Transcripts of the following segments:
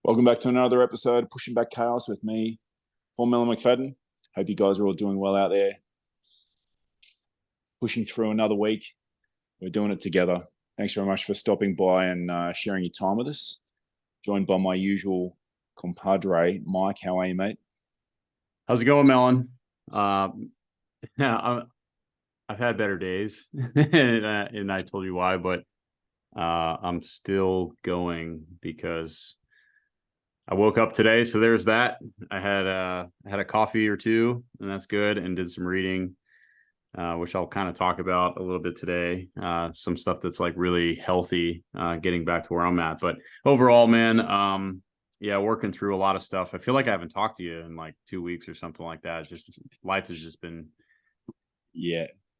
Welcome back to another episode of Pushing Back Chaos with me, Paul Melon McFadden. Hope you guys are all doing well out there. Pushing through another week. We're doing it together. Thanks very much for stopping by and sharing your time with us. Joined by my usual compadre, Mike. How are you, mate? How's it going, Melon? Yeah, I've had better days, and I told you why, but I'm still going because I woke up today. So there's that. I had a coffee or two, and that's good, and did some reading, which I'll kind of talk about a little bit today. Some stuff that's like really healthy, getting back to where I'm at. But overall, man, yeah, working through a lot of stuff. I feel like I haven't talked to you in like 2 weeks or something like that. Just life has just been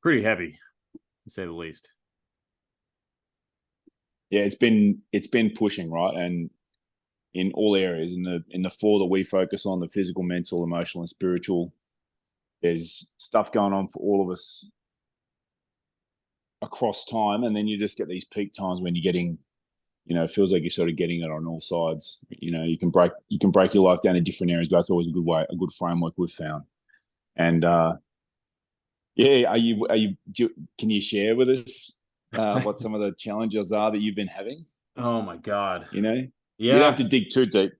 pretty heavy, to say the least. Yeah, it's been pushing, right? And in all areas, in the four that we focus on, the physical, mental, emotional, and spiritual, there's stuff going on for all of us across time. And then you just get these peak times when you're getting, it feels like you're sort of getting it on all sides. You can break your life down in different areas, but that's always a good framework we've found. And yeah, can you share with us what some of the challenges are that you've been having? Oh my God. Yeah. You don't have to dig too deep.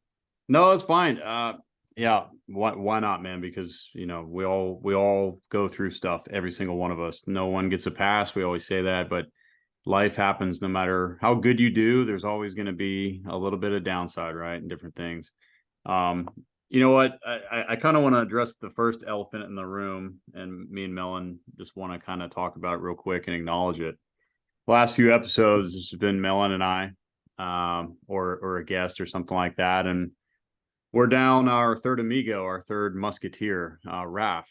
No, it's fine. Yeah. Why not, man? Because, we all go through stuff, every single one of us. No one gets a pass. We always say that, but life happens no matter how good you do. There's always going to be a little bit of downside, right? And different things. You know what? I kind of want to address the first elephant in the room, and me and Melon just want to kind of talk about it real quick and acknowledge it. The last few episodes, it's been Melon and I, or a guest or something like that. And we're down our third amigo, our third musketeer, Raph.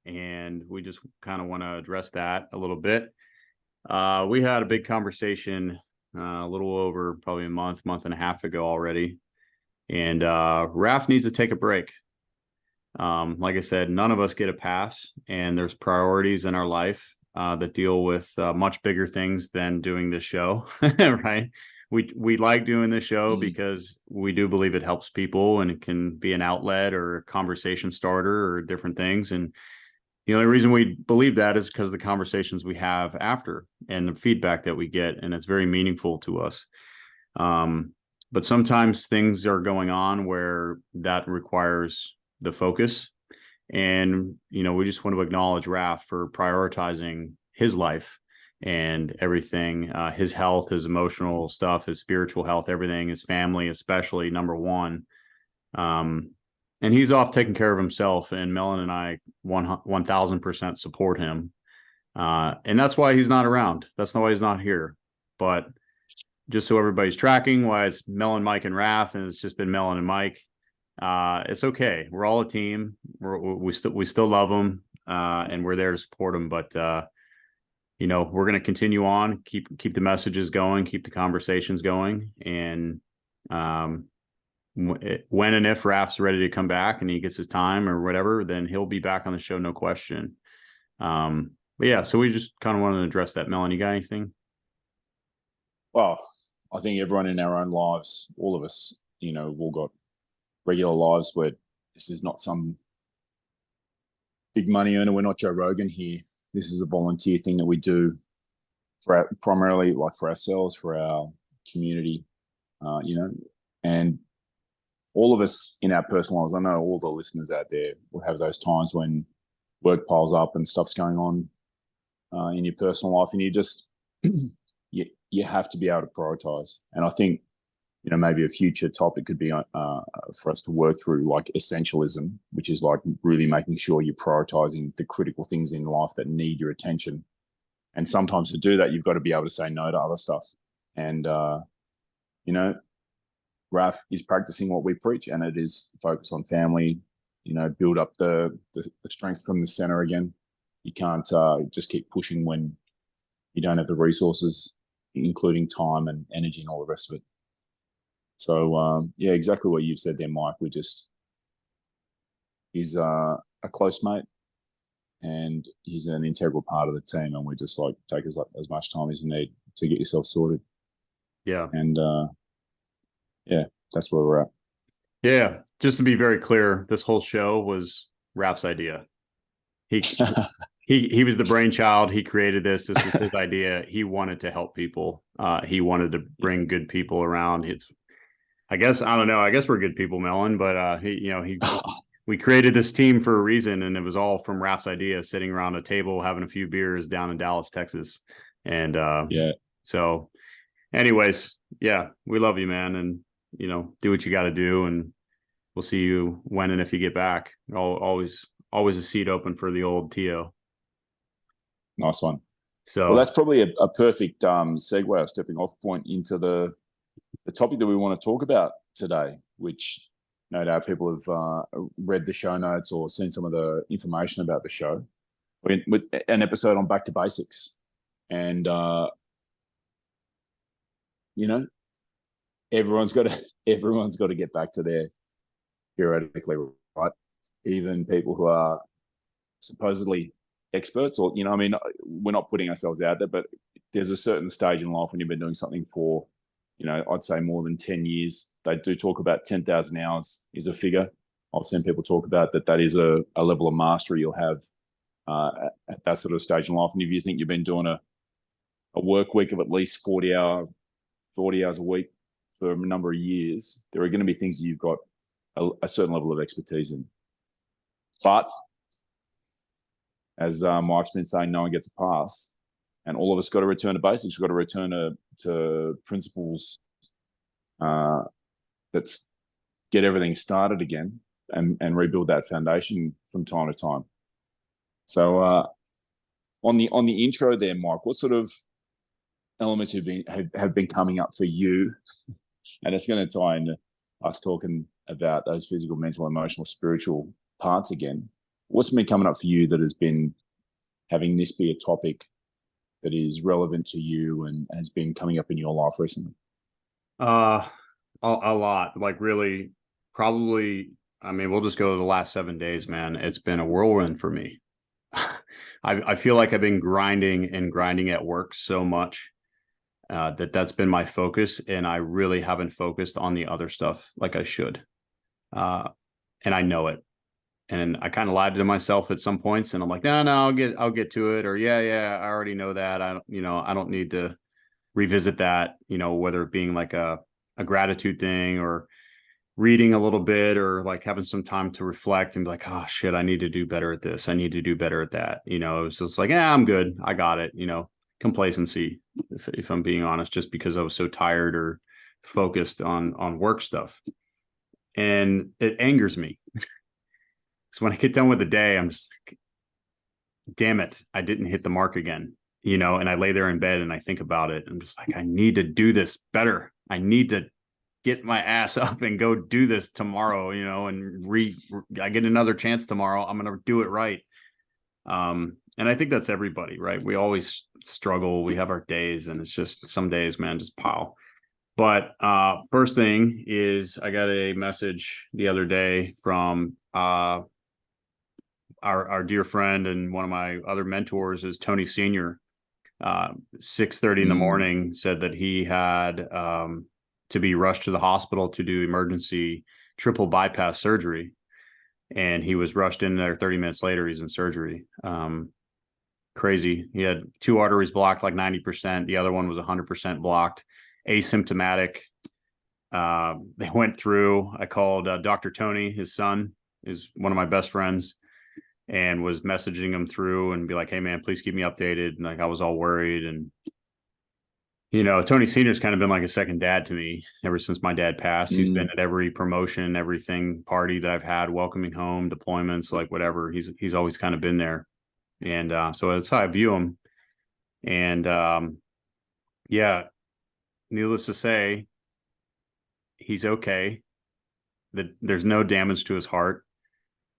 And we just kind of want to address that a little bit. We had a big conversation a little over probably a month and a half ago already. And Raph needs to take a break. Like I said, none of us get a pass, and there's priorities in our life that deal with much bigger things than doing this show, right? We like doing this show because we do believe it helps people, and it can be an outlet or a conversation starter or different things. And the only reason we believe that is because of the conversations we have after and the feedback that we get, and it's very meaningful to us. But sometimes things are going on where that requires the focus. And, we just want to acknowledge Raph for prioritizing his life and everything, his health, his emotional stuff, his spiritual health, everything, his family, especially number one. And he's off taking care of himself, and Melon and I 1000% support him. And that's why he's not around. That's not why he's not here. But just so everybody's tracking why it's Melon, Mike, and Raph, and it's just been Melon and Mike. It's okay. We're all a team. We still love them, and we're there to support them. But we're going to continue on, keep the messages going, keep the conversations going, and when and if Raph's ready to come back and he gets his time or whatever, then he'll be back on the show, no question. But yeah, so we just kind of wanted to address that. Melon, you got anything? Well, I think everyone in our own lives, all of us, we've all got regular lives where this is not some big money earner. We're not Joe Rogan here. This is a volunteer thing that we do primarily like for ourselves, for our community, and all of us in our personal lives. I know all the listeners out there will have those times when work piles up and stuff's going on in your personal life, and you just you have to be able to prioritize. And I think, maybe a future topic could be for us to work through like essentialism, which is like really making sure you're prioritizing the critical things in life that need your attention. And sometimes to do that, you've got to be able to say no to other stuff. And, Raph is practicing what we preach, and it is focus on family, build up the strength from the center again. You can't just keep pushing when you don't have the resources, including time and energy and all the rest of it. So, yeah, exactly what you've said there, Mike. He's a close mate, and he's an integral part of the team, and we just like take as much time as you need to get yourself sorted. Yeah. And, yeah, that's where we're at. Yeah. Just to be very clear, this whole show was Raf's idea. He he was the brainchild. He created this. This was his idea. He wanted to help people. He wanted to bring good people around. I guess, I don't know. I guess we're good people, Melon, but we created this team for a reason, and it was all from Raf's idea, sitting around a table having a few beers down in Dallas, Texas. And Yeah, so anyways, yeah, we love you, man, and do what you got to do, and we'll see you when and if you get back. Always a seat open for the old TO. nice one. So Well, that's probably a perfect segue or stepping off point into the topic that we want to talk about today, which no doubt people have read the show notes or seen some of the information about the show. With an episode on back to basics, and everyone's got to get back to their periodically, right? Even people who are supposedly experts, or I mean, we're not putting ourselves out there, but there's a certain stage in life when you've been doing something for, I'd say more than 10 years. They do talk about 10,000 hours is a figure. I've seen people talk about that is a level of mastery you'll have at that sort of stage in life. And if you think you've been doing a work week of at least 40 hours a week for a number of years, there are going to be things that you've got a certain level of expertise in. But as Mike's been saying, no one gets a pass, and all of us got to return to basics. We've got to return to principles that's get everything started again and rebuild that foundation from time to time. So on the intro there, Mike, what sort of elements have been coming up for you? And it's going to tie into us talking about those physical, mental, emotional, spiritual parts again. What's been coming up for you that has been having this be a topic that is relevant to you and has been coming up in your life recently? a lot, like really, probably. I mean, we'll just go to the last 7 days, man. It's been a whirlwind for me. I feel like I've been grinding at work so much that's been my focus, and I really haven't focused on the other stuff like I should. And I know it. And I kind of lied to myself at some points, and I'm like, no, I'll get to it. Or yeah, I already know that. I don't need to revisit that, whether it being like a gratitude thing or reading a little bit or like having some time to reflect and be like, oh shit, I need to do better at this. I need to do better at that. It was just like, I'm good. I got it. Complacency, if I'm being honest, just because I was so tired or focused on work stuff. And it angers me. So when I get done with the day, I'm just like, damn it, I didn't hit the mark again, and I lay there in bed and I think about it. I'm just like, I need to do this better. I need to get my ass up and go do this tomorrow, and I get another chance tomorrow. I'm going to do it right. And I think that's everybody, right? We always struggle. We have our days, and it's just some days, man, just pile. But first thing is I got a message the other day from our dear friend and one of my other mentors is Tony Sr. 6:30 in the morning said that he had to be rushed to the hospital to do emergency triple bypass surgery. And he was rushed in there 30 minutes later. He's in surgery. Crazy. He had 2 arteries blocked like 90%. The other one was 100% blocked, asymptomatic. They went through, I called Dr. Tony, his son is one of my best friends, and was messaging him through and be like, hey man, please keep me updated. And like, I was all worried. And, Tony Sr.'s kind of been like a second dad to me ever since my dad passed. He's been at every promotion, everything party that I've had, welcoming home, deployments, like whatever. He's always kind of been there. And so that's how I view him. And yeah, needless to say, he's okay. That there's no damage to his heart,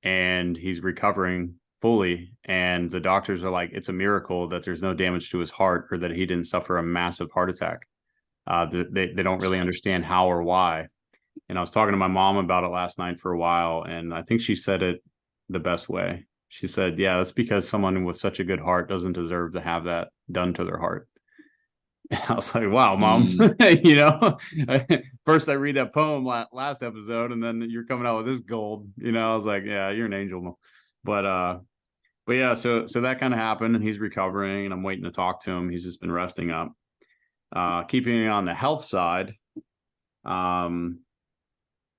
and he's recovering fully. And the doctors are like, it's a miracle that there's no damage to his heart, or that he didn't suffer a massive heart attack. They don't really understand how or why. And I was talking to my mom about it last night for a while, and I think she said it the best way. She said, yeah, that's because someone with such a good heart doesn't deserve to have that done to their heart. And I was like, wow, mom, Mm. you know, first I read that poem last episode, and then you're coming out with this gold, you know. I was like, yeah, you're an angel. But yeah, so that kind of happened, and he's recovering, and I'm waiting to talk to him. He's just been resting up. Keeping it on the health side, um,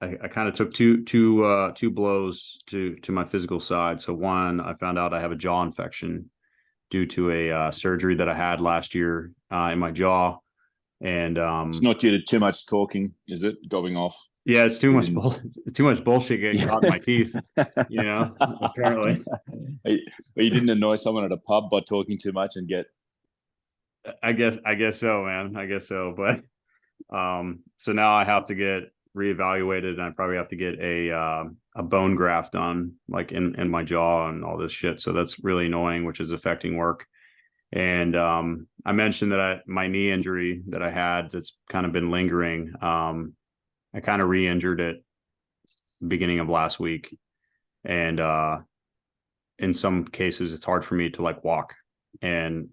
I kind of took two blows to my physical side. So one, I found out I have a jaw infection due to a surgery that I had last year in my jaw, and It's not due to too much talking, is it? Going off yeah, it's within. too much bullshit getting Yeah. caught in my teeth. You know, apparently. You didn't annoy someone at a pub by talking too much and get. I guess so, man. I guess so. But so now I have to get reevaluated, and I probably have to get a bone graft done, like in my jaw and all this shit. So that's really annoying, which is affecting work. And I mentioned that my knee injury that I had that's kind of been lingering. I kind of re-injured it beginning of last week, and in some cases it's hard for me to like walk. And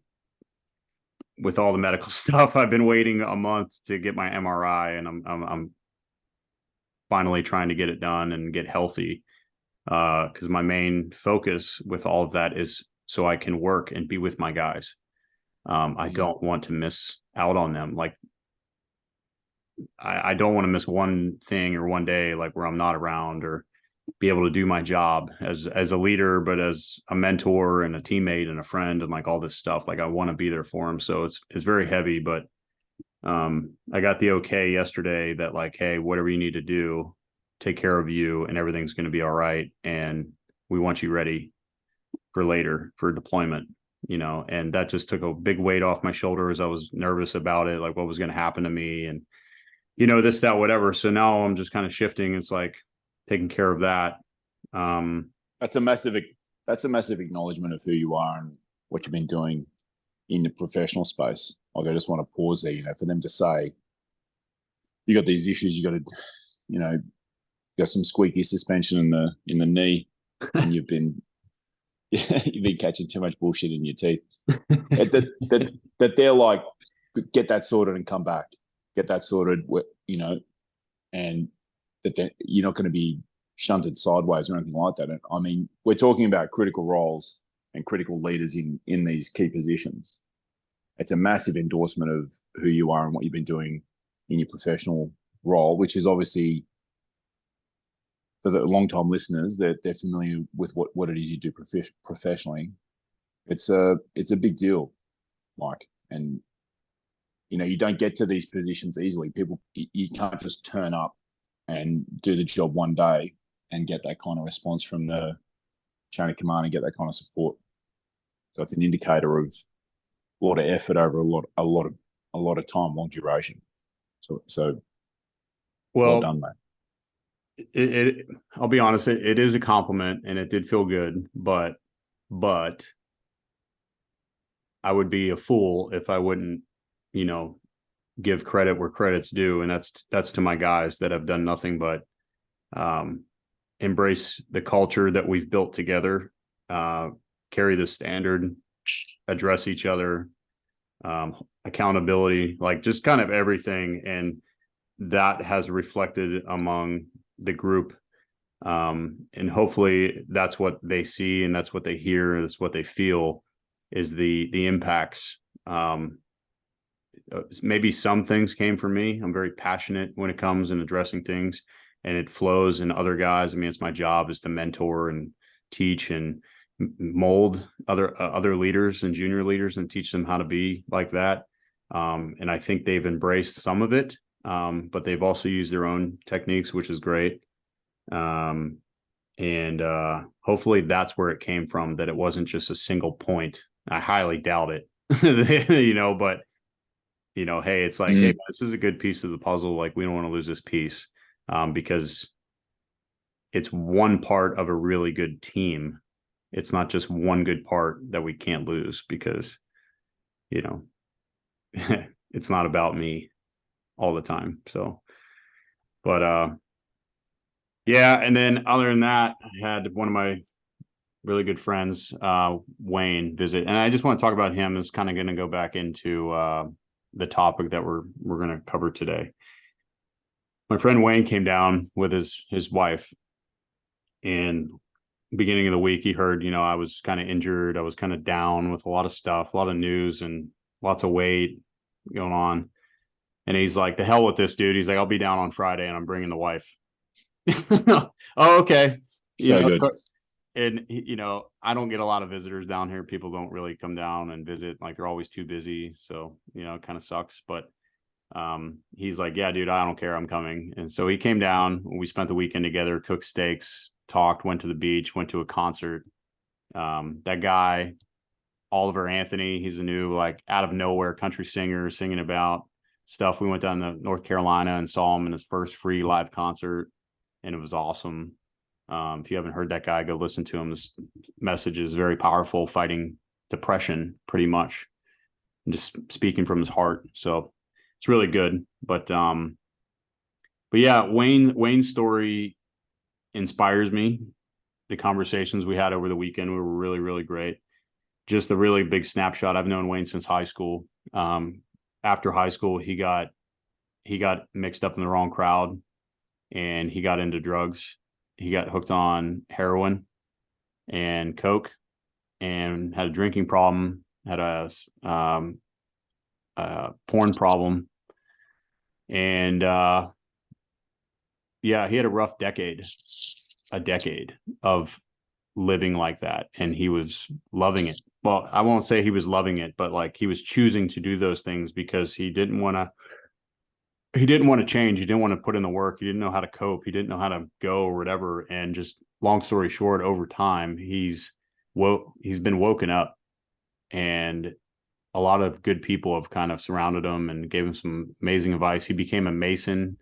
with all the medical stuff, I've been waiting a month to get my MRI, and I'm finally trying to get it done and get healthy. Because my main focus with all of that is so I can work and be with my guys. I don't want to miss out on them. Like I don't want to miss one thing or one day like where I'm not around, or be able to do my job as a leader, but as a mentor and a teammate and a friend and like all this stuff. Like I want to be there for them. So it's very heavy, but I got the okay yesterday that like, hey, whatever you need to do, take care of you, and everything's going to be all right. And we want you ready for later for deployment, you know. And that just took a big weight off my shoulders. I was nervous about it, like what was going to happen to me, and you know, this, that, whatever. So now I'm just kind of shifting. It's like taking care of that. That's a massive. That's a massive acknowledgement of who you are and what you've been doing in the professional space. Like I just want to pause there, you know, for them to say, you got these issues, you got to, you know, got some squeaky suspension in the knee, and you've been you've been catching too much bullshit in your teeth. That they're like, get that sorted and come back, get that sorted, you know, and that you're not going to be shunted sideways or anything like that. And I mean, we're talking about critical roles and critical leaders in these key positions. It's a massive endorsement of who you are and what you've been doing in your professional role, which is obviously, for the long-time listeners, that they're familiar with what it is you do professionally. It's a big deal, Mike. And you know, you don't get to these positions easily. People, you can't just turn up and do the job one day and get that kind of response from the chain of command and get that kind of support. So it's an indicator of a lot of effort over a lot of time, long duration. So well well, done, mate. I'll be honest, it is a compliment, and it did feel good, but I would be a fool if I wouldn't, you know, give credit where credit's due. And that's to my guys that have done nothing but embrace the culture that we've built together, carry the standard, address each other, accountability, like just kind of everything. And that has reflected among the group. And hopefully that's what they see, and that's what they hear, that's what they feel, is the impacts. Maybe some things came from me. I'm very passionate when it comes in addressing things, and it flows in other guys. I mean, it's my job is to mentor and teach and mold other leaders and junior leaders and teach them how to be like that. And I think they've embraced some of it, but they've also used their own techniques, which is great. And hopefully that's where it came from, that it wasn't just a single point. I highly doubt it, you know, but you know, hey, it's like, hey, this is a good piece of the puzzle. Like, we don't want to lose this piece, because it's one part of a really good team. It's not just one good part that we can't lose, because, you know, it's not about me all the time. So, but yeah. And then other than that, I had one of my really good friends, Wayne, visit. And I just want to talk about him. It's kind of going to go back into the topic that we're going to cover today. My friend Wayne came down with his wife, and beginning of the week, he heard, I was kind of injured. I was kind of down with a lot of stuff, a lot of news and lots of weight going on. And he's like, the hell with this, dude. He's like, I'll be down on Friday and I'm bringing the wife. Oh, okay. So good. And, I don't get a lot of visitors down here. People don't really come down and visit. Like, they're always too busy. So, it kind of sucks. But he's like, yeah, dude, I don't care. I'm coming. And so he came down. We spent the weekend together, cooked steaks, talked, went to the beach, went to a concert. That guy, Oliver Anthony, he's a new, like, out of nowhere country singer singing about stuff. We went down to North Carolina and saw him in his first free live concert, and it was awesome. If you haven't heard that guy, go listen to him. This message is very powerful, fighting depression pretty much, and just speaking from his heart. So it's really good. But yeah, Wayne's story inspires me. The conversations we had over the weekend were really, really great. Just a really big snapshot. I've known Wayne since high school. After high school, he got mixed up in the wrong crowd, and he got into drugs. He got hooked on heroin and coke, and had a drinking problem, had a porn problem. And yeah, he had a rough decade of living like that. And he was loving it. Well, I won't say he was loving it, but like, he was choosing to do those things because he didn't want to change. He didn't want to put in the work. He didn't know how to cope. He didn't know how to go or whatever. And just long story short, over time, he's been woken up, and a lot of good people have kind of surrounded him and gave him some amazing advice. He became a Mason.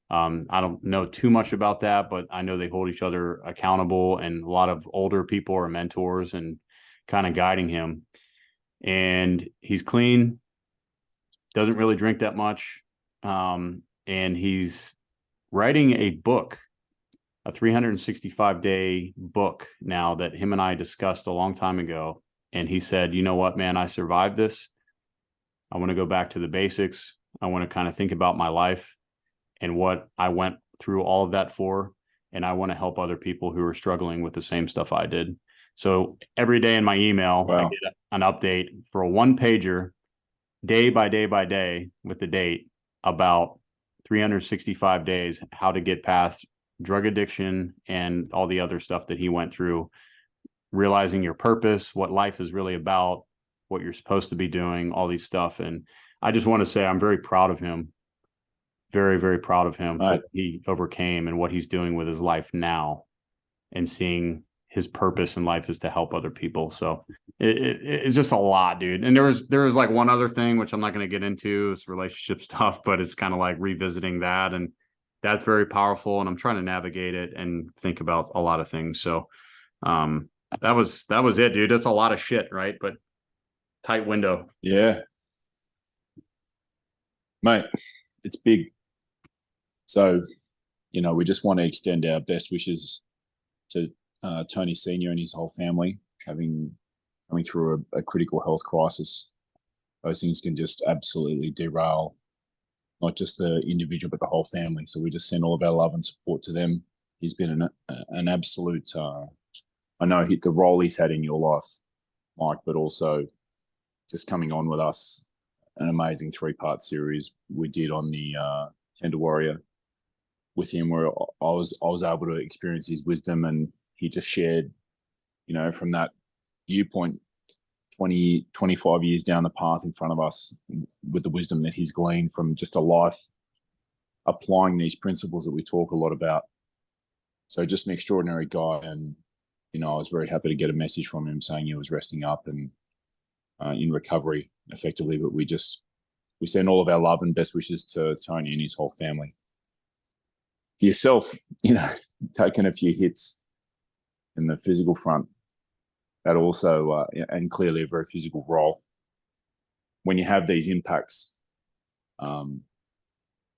I don't know too much about that, but I know they hold each other accountable, and a lot of older people are mentors and kind of guiding him. And he's clean, doesn't really drink that much. And he's writing a book, a 365-day book now, that him and I discussed a long time ago. And he said, you know what, man, I survived this. I want to go back to the basics. I want to kind of think about my life and what I went through all of that for. And I want to help other people who are struggling with the same stuff I did. So every day in my email, wow, I get an update for a 1-pager, day by day by day, with the date, about 365 days, how to get past drug addiction and all the other stuff that he went through, realizing your purpose, what life is really about, what you're supposed to be doing, all these stuff. And I just want to say I'm very proud of him. Very, very proud of him for what he overcame and what he's doing with his life now, and seeing his purpose in life is to help other people. So it's just a lot, dude. And there was like one other thing, which I'm not going to get into, it's relationship stuff, but it's kind of like revisiting that. And that's very powerful. And I'm trying to navigate it and think about a lot of things. So that was it, dude. That's a lot of shit, right? But tight window. Yeah. Mate, it's big. So, we just want to extend our best wishes to Tony Sr. and his whole family, coming through a critical health crisis. Those things can just absolutely derail not just the individual, but the whole family. So we just send all of our love and support to them. He's been an absolute, I know the role he's had in your life, Mike, but also just coming on with us, an amazing 3-part series we did on the Tender Warrior with him, where I was able to experience his wisdom, and he just shared, from that viewpoint, 25 years down the path in front of us, with the wisdom that he's gleaned from just a life applying these principles that we talk a lot about. So just an extraordinary guy. And, I was very happy to get a message from him saying he was resting up and in recovery effectively. But we send all of our love and best wishes to Tony and his whole family. For yourself, taking a few hits in the physical front, that also, and clearly a very physical role. When you have these impacts, and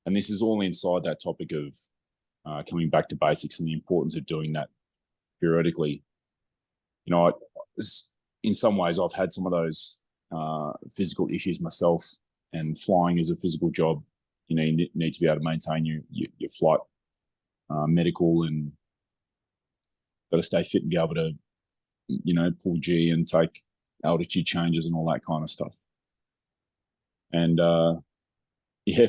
this is all inside that topic of coming back to basics and the importance of doing that periodically. In some ways, I've had some of those physical issues myself, and flying is a physical job. You know, you need to be able to maintain your flight, medical, and got to stay fit and be able to, you know, pull G and take altitude changes and all that kind of stuff. And yeah,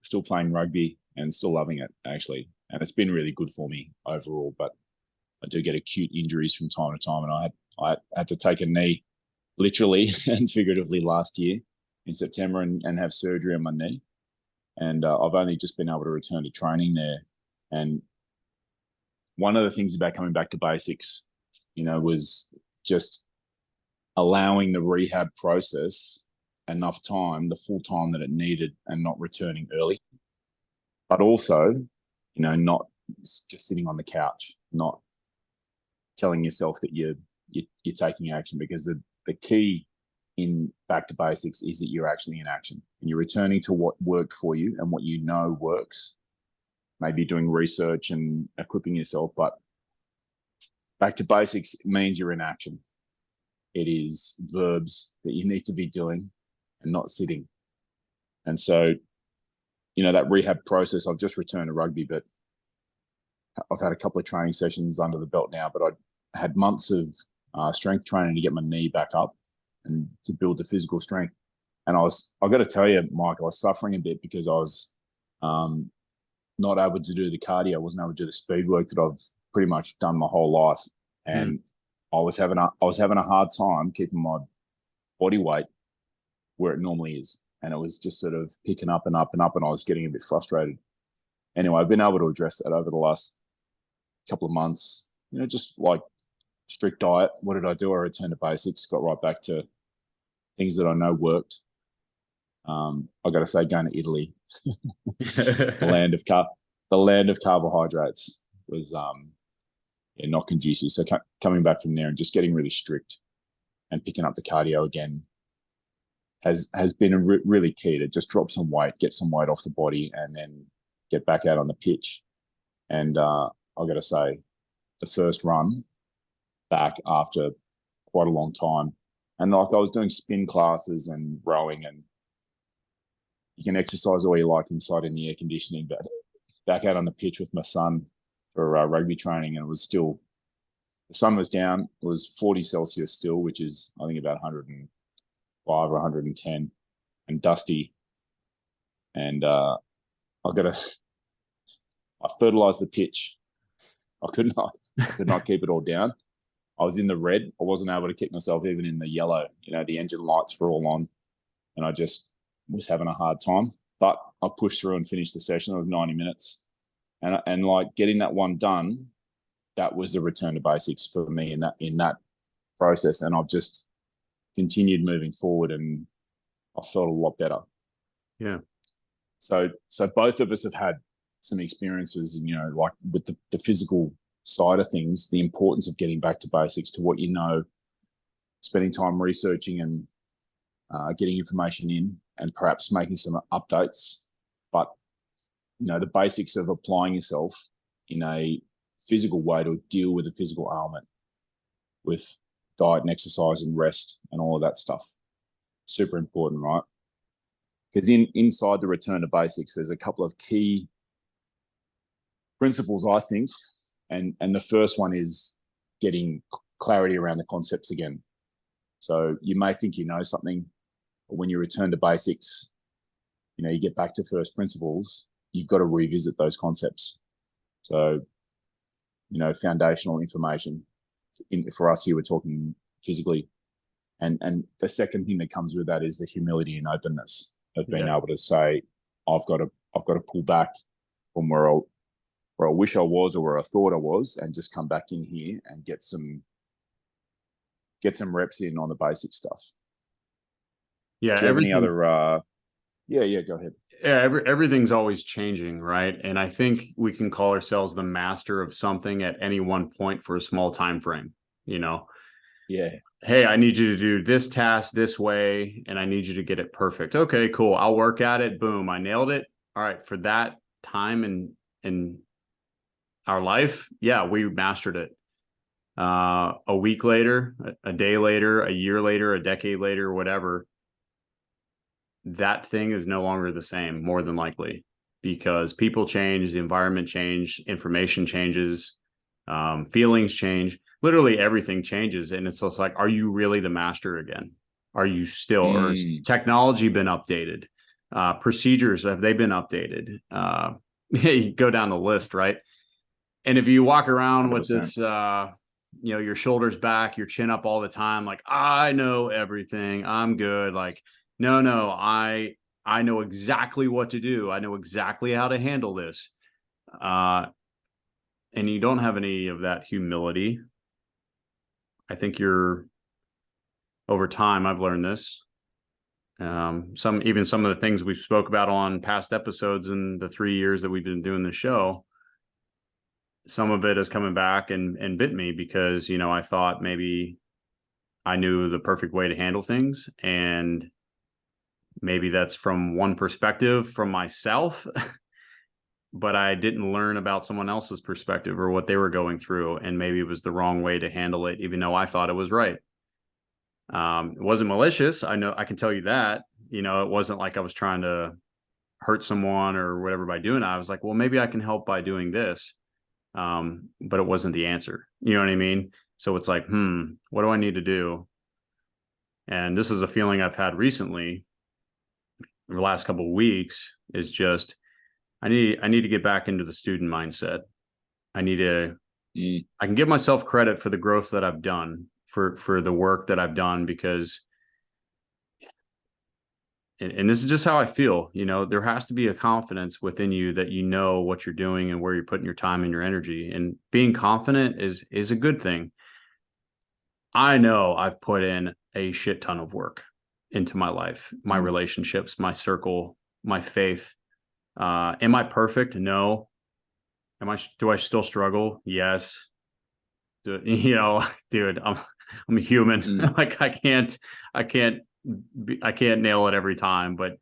still playing rugby and still loving it, actually. And it's been really good for me overall, but I do get acute injuries from time to time. And I had to take a knee literally and figuratively last year in September and have surgery on my knee. And I've only just been able to return to training there. And one of the things about coming back to basics, you know, was just allowing the rehab process enough time, the full time that it needed, and not returning early. But also, you know, not just sitting on the couch, not telling yourself that you're taking action, because the key in back to basics is that you're actually in action and you're returning to what worked for you and what you know works. Maybe doing research and equipping yourself, but back to basics means you're in action. It is verbs that you need to be doing and not sitting. And so, you know, that rehab process, I've just returned to rugby, but I've had a couple of training sessions under the belt now, but I had months of strength training to get my knee back up and to build the physical strength. And I got to tell you, Mike, I was suffering a bit because I was not able to do the cardio. I wasn't able to do the speed work that I've pretty much done my whole life. And I was having a hard time keeping my body weight where it normally is. And it was just sort of picking up and up and up, and I was getting a bit frustrated. Anyway, I've been able to address that over the last couple of months, you know, just like strict diet. What did I do? I returned to basics, got right back to things that I know worked. I got to say, going to Italy, the land of carbohydrates, was not conducive. So coming back from there and just getting really strict and picking up the cardio again has been really key to just drop some weight, get some weight off the body, and then get back out on the pitch. And I got to say, the first run back after quite a long time, and like I was doing spin classes and rowing, and you can exercise all you like inside in the air conditioning, but back out on the pitch with my son for rugby training, and it was still, the sun was down, it was 40 Celsius still, which is I think about 105 or 110, and dusty. And I fertilized the pitch. I could not keep it all down. I was in the red. I wasn't able to keep myself even in the yellow. You know, the engine lights were all on, and I just was having a hard time. But I pushed through and finished the session. It was 90 minutes. And like getting that one done, that was the return to basics for me in that process. And I've just continued moving forward, and I felt a lot better. Yeah. So both of us have had some experiences, and, you know, like with the physical side of things, the importance of getting back to basics, to what you know, spending time researching and getting information in, and perhaps making some updates. But, you know, the basics of applying yourself in a physical way to deal with a physical ailment, with diet and exercise and rest and all of that stuff. Super important, right? Because inside the return to basics, there's a couple of key principles, I think. And the first one is getting clarity around the concepts again. So you may think you know something, but when you return to basics, you know, you get back to first principles, you've got to revisit those concepts. So, you know, foundational information. For us here, we're talking physically. And the second thing that comes with that is the humility and openness of being able to say, I've got to pull back from where I wish I was, or where I thought I was, and just come back in here and get some reps in on the basic stuff. Yeah. Do you have any other yeah, go ahead. Yeah, everything's always changing, right? And I think we can call ourselves the master of something at any one point for a small time frame, you know. Yeah. Hey, I need you to do this task this way, and I need you to get it perfect. Okay, cool. I'll work at it. Boom, I nailed it. All right, for that time in our life, yeah, we mastered it. A week later, a day later, a year later, a decade later, whatever, that thing is no longer the same, more than likely, because people change, the environment change, information changes, feelings change, literally everything changes. And it's just like, are you really the master again? Are you still, or has technology been updated? Procedures, have they been updated? You go down the list, right? And if you walk around with 100%. this, your shoulders back, your chin up all the time, like, I know everything, I'm good. Like, no, I know exactly what to do. I know exactly how to handle this. And you don't have any of that humility. I think over time, I've learned this. Some of the things we spoke about on past episodes in the 3 years that we've been doing the show, some of it is coming back and bit me, because, I thought maybe I knew the perfect way to handle things. And maybe that's from one perspective from myself, but I didn't learn about someone else's perspective or what they were going through. And maybe it was the wrong way to handle it, even though I thought it was right. It wasn't malicious. I know, I can tell you that. It wasn't like I was trying to hurt someone or whatever by doing it. I was like, well, maybe I can help by doing this. But it wasn't the answer. You know what I mean? So it's like, what do I need to do? And this is a feeling I've had recently, the last couple of weeks, is just, I need to get back into the student mindset. I can give myself credit for the growth that I've done, for the work that I've done, because, and this is just how I feel, there has to be a confidence within you that you know what you're doing and where you're putting your time and your energy. And being confident is a good thing. I know I've put in a shit ton of work into my life, my relationships, my circle, my faith. Am I perfect? No. Do I still struggle? Yes. Dude, I'm a human. Like, I can't nail it every time, but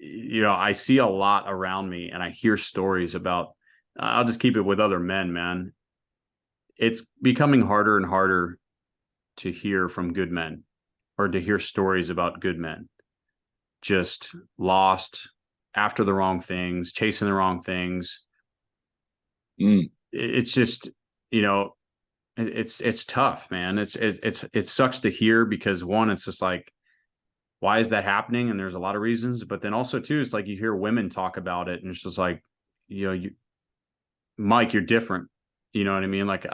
I see a lot around me, and I hear stories about, I'll just keep it with other men, man. It's becoming harder and harder to hear from good men, or to hear stories about good men just lost after the wrong things, chasing the wrong things. It's just, it's tough, man. It sucks to hear, because one, it's just like, why is that happening? And there's a lot of reasons, but then also too, it's like, you hear women talk about it, and it's just like, Mike, you're different. You know what I mean? Like,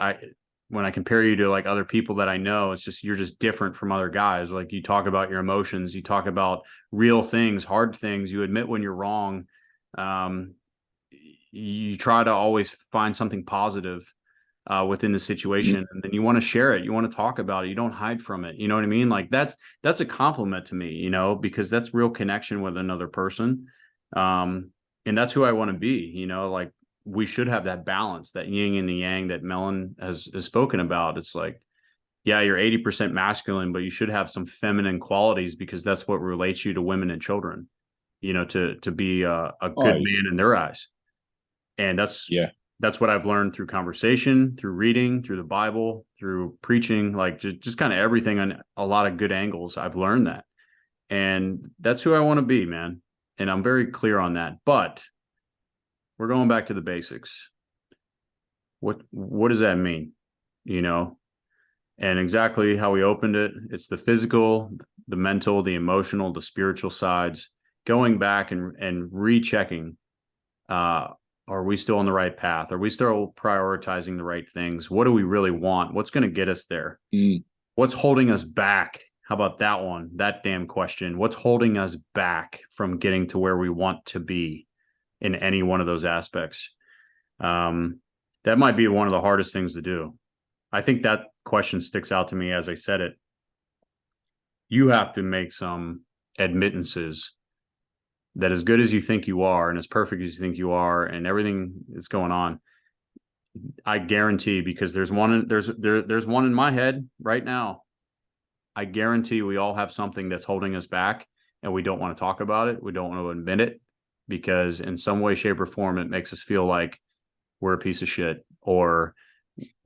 when I compare you to like other people that I know, it's just, you're just different from other guys. Like, you talk about your emotions, you talk about real things, hard things, you admit when you're wrong. You try to always find something positive within the situation, and then you want to share it, you want to talk about it, you don't hide from it. You know what I mean? Like, that's a compliment to me, because that's real connection with another person. And that's who I want to be. Like, we should have that balance, that yin and the yang that Melon has spoken about. It's like, yeah, you're 80% masculine, but you should have some feminine qualities, because that's what relates you to women and children, to be a good man in their eyes. And that's what I've learned through conversation, through reading, through the Bible, through preaching, like just kind of everything on a lot of good angles. I've learned that. And that's who I want to be, man. And I'm very clear on that. But we're going back to the basics. What does that mean? And exactly how we opened it. It's the physical, the mental, the emotional, the spiritual sides, going back and rechecking, are we still on the right path? Are we still prioritizing the right things? What do we really want? What's going to get us there? What's holding us back? How about that one? That damn question. What's holding us back from getting to where we want to be in any one of those aspects? That might be one of the hardest things to do. I think that question sticks out to me as I said it. You have to make some admittances that, as good as you think you are, and as perfect as you think you are, and everything that's going on, I guarantee, because there's one in my head right now. I guarantee we all have something that's holding us back, and we don't want to talk about it. We don't want to admit it, because in some way, shape, or form, it makes us feel like we're a piece of shit, or,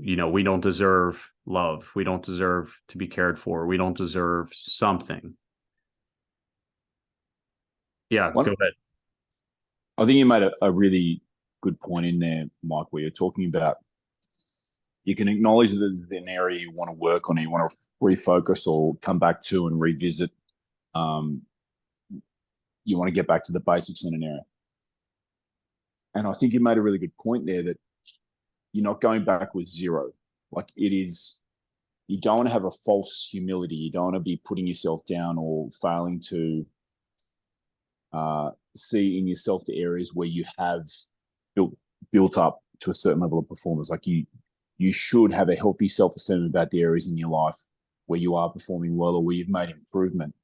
we don't deserve love. We don't deserve to be cared for. We don't deserve something. Yeah, One, go ahead. I think you made a really good point in there, Mike, where you're talking about you can acknowledge that there's an area you want to work on, or you want to refocus or come back to and revisit. Um, you want to get back to the basics in an area. And I think you made a really good point there that you're not going back with zero. Like it is, you don't want to have a false humility. You don't want to be putting yourself down or failing to see in yourself the areas where you have built up to a certain level of performance. Like you should have a healthy self-esteem about the areas in your life where you are performing well or where you've made improvement.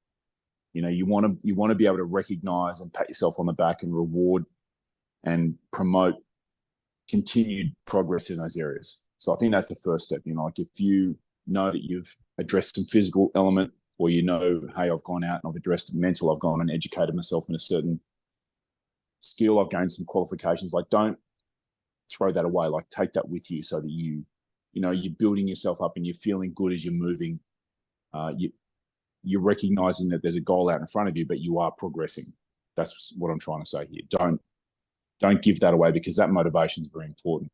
You know, you want to be able to recognize and pat yourself on the back and reward and promote continued progress in those areas. So I think that's the first step. You know, like if you know that you've addressed some physical element, or you know, hey, I've gone out and I've addressed mental, I've gone and educated myself in a certain skill, I've gained some qualifications. Like, don't throw that away. Like, take that with you so that you know, you're building yourself up and you're feeling good as you're moving. You're recognizing that there's a goal out in front of you, but you are progressing. That's what I'm trying to say here. Don't give that away, because that motivation is very important.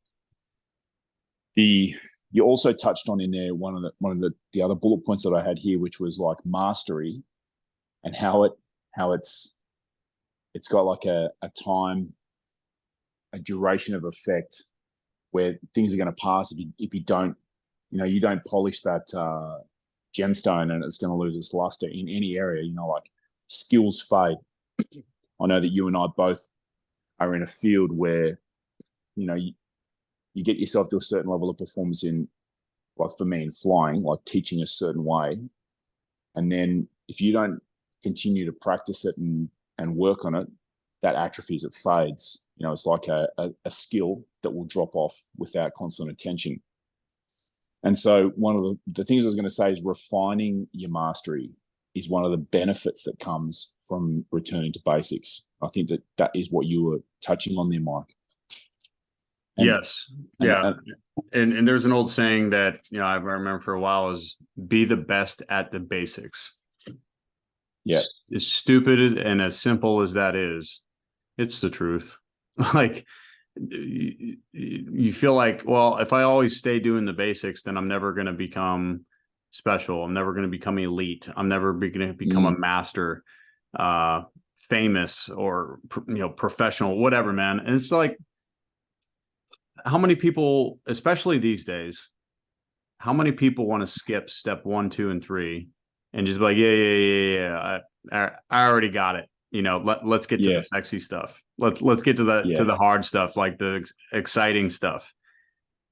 You also touched on in there one of the other bullet points that I had here, which was like mastery, and how it's got like a time, a duration of effect where things are going to pass if you don't, you know, you don't polish that gemstone, and it's going to lose its luster in any area. You know, like skills fade. I know that you and I both are in a field where, you know, you get yourself to a certain level of performance in, like for me in flying, like teaching a certain way. And then if you don't continue to practice it and work on it, that atrophies, it fades. You know, it's like a skill that will drop off without constant attention. And so one of the things I was going to say is refining your mastery is one of the benefits that comes from returning to basics. I think that is what you were touching on there, Mike. And, yes. Yeah. And there's an old saying that, you know, I remember for a while is be the best at the basics. Yeah. As stupid and as simple as that is, it's the truth. Like you feel like, well, if I always stay doing the basics, then I'm never going to become special. I'm never going to become elite. I'm never going to become a master, famous, or, you know, professional, whatever, man. And it's like, how many people, especially these days, how many people want to skip step 1, 2, and 3 and just be like, yeah, I already got it. You know, let's get to the sexy stuff. Let's get to the hard stuff, like the exciting stuff.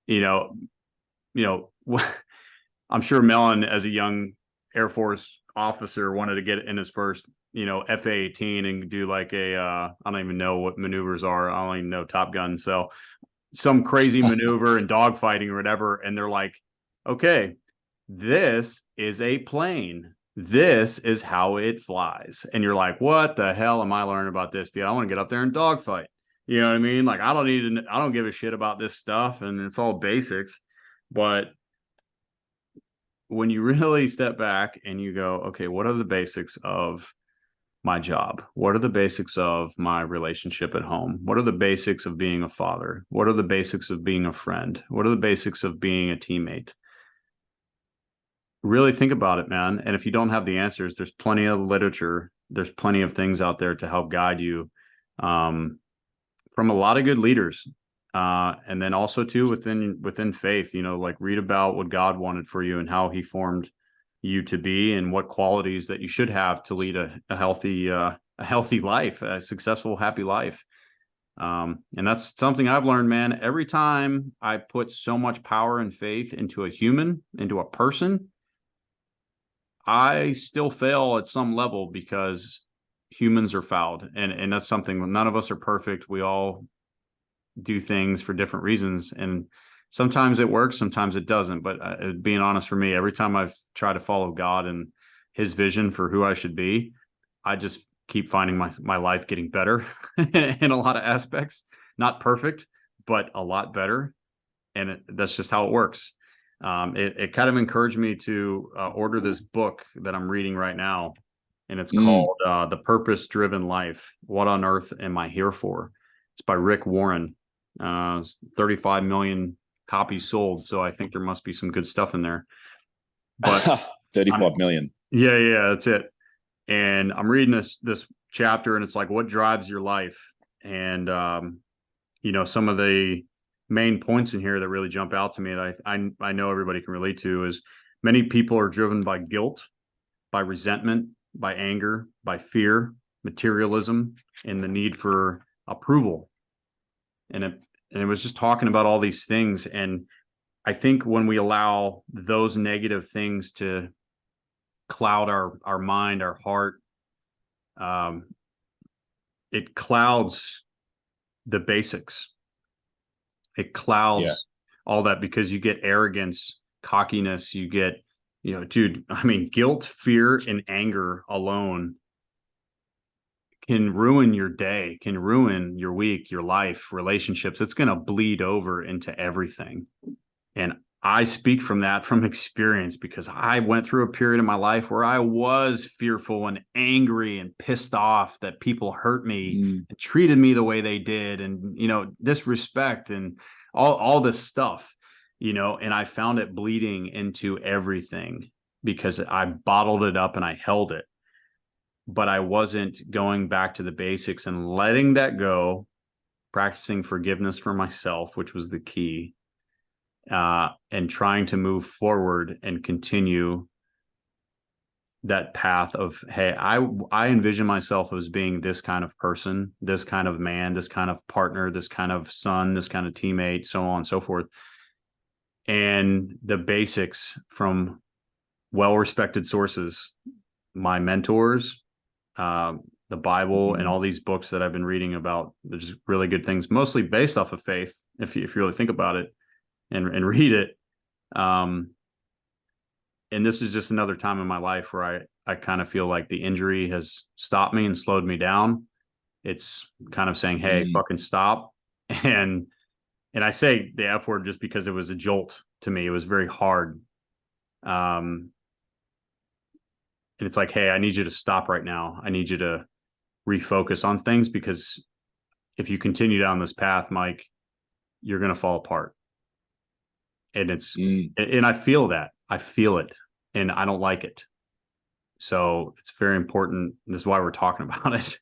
You know, I'm sure Melon, as a young Air Force officer, wanted to get in his first, you know, F/A-18 and do like I don't even know what maneuvers are. I don't even know Top Gun. So some crazy maneuver and dogfighting or whatever. And they're like, okay, this is a plane. This is how it flies. And you're like, what the hell am I learning about this, dude? I want to get up there and dogfight. You know what I mean? Like, I don't give a shit about this stuff, and it's all basics. But when you really step back and you go, okay, what are the basics of my job? What are the basics of my relationship at home? What are the basics of being a father? What are the basics of being a friend? What are the basics of being a teammate? Really think about it, man. And if you don't have the answers, there's plenty of literature. There's plenty of things out there to help guide you, from a lot of good leaders. And then also too, within faith, you know, like read about what God wanted for you and how he formed you to be, and what qualities that you should have to lead a healthy life, a successful, happy life. And that's something I've learned, man. Every time I put so much power and faith into a human, into a person, I still fail at some level, because humans are fouled. And that's something, none of us are perfect. We all do things for different reasons. And sometimes it works, sometimes it doesn't. But being honest, for me, every time I've tried to follow God and his vision for who I should be, I just keep finding my life getting better in a lot of aspects. Not perfect, but a lot better. And that's just how it works. It kind of encouraged me to order this book that I'm reading right now. and it's Mm. called The Purpose Driven Life. What on earth am I here for? It's by Rick Warren. 35 million copies sold. So I think there must be some good stuff in there. But 35 million. Yeah, that's it. And I'm reading this chapter, and it's like, what drives your life? And some of the main points in here that really jump out to me that I know everybody can relate to is many people are driven by guilt, by resentment, by anger, by fear, materialism, and the need for approval. And it was just talking about all these things. And I think when we allow those negative things to cloud our mind, our heart, it clouds the basics. It clouds all that, because you get arrogance, cockiness, you get, dude, I mean, guilt, fear, and anger alone can ruin your day, can ruin your week, your life, relationships. It's going to bleed over into everything. And I speak from experience, because I went through a period in my life where I was fearful and angry and pissed off that people hurt me and treated me the way they did, and, disrespect and all this stuff, and I found it bleeding into everything because I bottled it up and I held it. But I wasn't going back to the basics and letting that go, practicing forgiveness for myself, which was the key. And trying to move forward and continue that path of, hey, I envision myself as being this kind of person, this kind of man, this kind of partner, this kind of son, this kind of teammate, so on and so forth. And the basics from well-respected sources, my mentors, the Bible, and all these books that I've been reading about, there's really good things, mostly based off of faith, if you really think about it. And read it. And this is just another time in my life where I kind of feel like the injury has stopped me and slowed me down. It's kind of saying, hey, fucking stop. And I say the F word just because it was a jolt to me. It was very hard. And it's like, hey, I need you to stop right now. I need you to refocus on things, because if you continue down this path, Mike, you're going to fall apart. And and I feel that. I feel it, and I don't like it. So it's very important. This is why we're talking about it.